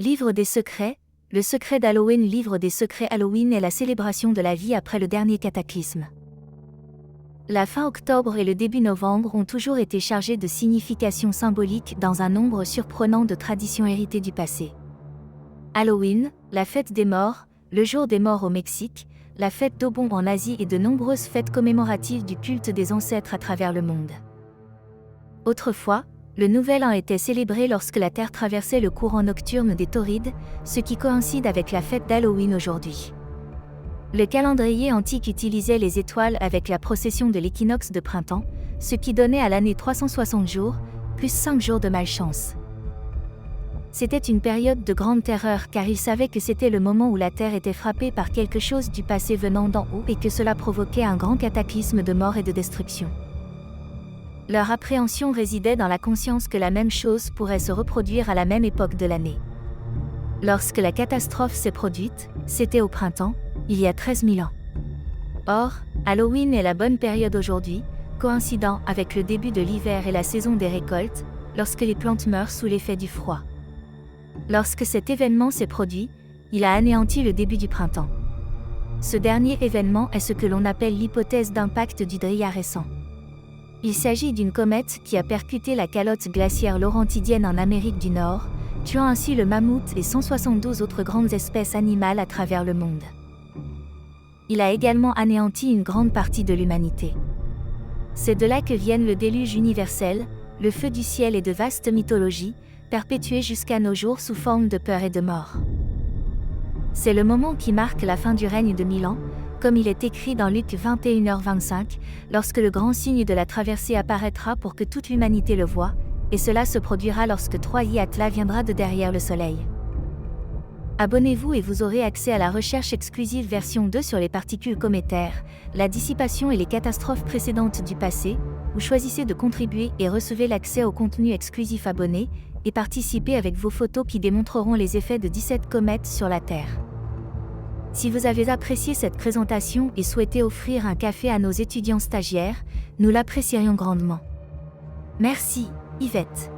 Livre des secrets, le secret d'Halloween. Livre des secrets. Halloween est la célébration de la vie après le dernier cataclysme. La fin octobre et le début novembre ont toujours été chargés de significations symboliques dans un nombre surprenant de traditions héritées du passé. Halloween, la fête des morts, le jour des morts au Mexique, la fête d'Obon en Asie et de nombreuses fêtes commémoratives du culte des ancêtres à travers le monde. Autrefois, le Nouvel An était célébré lorsque la Terre traversait le courant nocturne des Taurides, ce qui coïncide avec la fête d'Halloween aujourd'hui. Le calendrier antique utilisait les étoiles avec la procession de l'équinoxe de printemps, ce qui donnait à l'année 360 jours, plus 5 jours de malchance. C'était une période de grande terreur car ils savaient que c'était le moment où la Terre était frappée par quelque chose du passé venant d'en haut et que cela provoquait un grand cataclysme de mort et de destruction. Leur appréhension résidait dans la conscience que la même chose pourrait se reproduire à la même époque de l'année. Lorsque la catastrophe s'est produite, c'était au printemps, il y a 13 000 ans. Or, Halloween est la bonne période aujourd'hui, coïncidant avec le début de l'hiver et la saison des récoltes, lorsque les plantes meurent sous l'effet du froid. Lorsque cet événement s'est produit, il a anéanti le début du printemps. Ce dernier événement est ce que l'on appelle l'hypothèse d'impact du Dryas récent. Il s'agit d'une comète qui a percuté la calotte glaciaire laurentidienne en Amérique du Nord, tuant ainsi le mammouth et 172 autres grandes espèces animales à travers le monde. Il a également anéanti une grande partie de l'humanité. C'est de là que viennent le déluge universel, le feu du ciel et de vastes mythologies, perpétuées jusqu'à nos jours sous forme de peur et de mort. C'est le moment qui marque la fin du règne de 1000 ans, comme il est écrit dans Luc 21h25, lorsque le grand signe de la traversée apparaîtra pour que toute l'humanité le voie, et cela se produira lorsque Troïatla viendra de derrière le soleil. Abonnez-vous et vous aurez accès à la recherche exclusive version 2 sur les particules cométaires, la dissipation et les catastrophes précédentes du passé, ou choisissez de contribuer et recevez l'accès au contenu exclusif abonné, et participez avec vos photos qui démontreront les effets de 17 comètes sur la Terre. Si vous avez apprécié cette présentation et souhaitez offrir un café à nos étudiants stagiaires, nous l'apprécierions grandement. Merci, Yvette.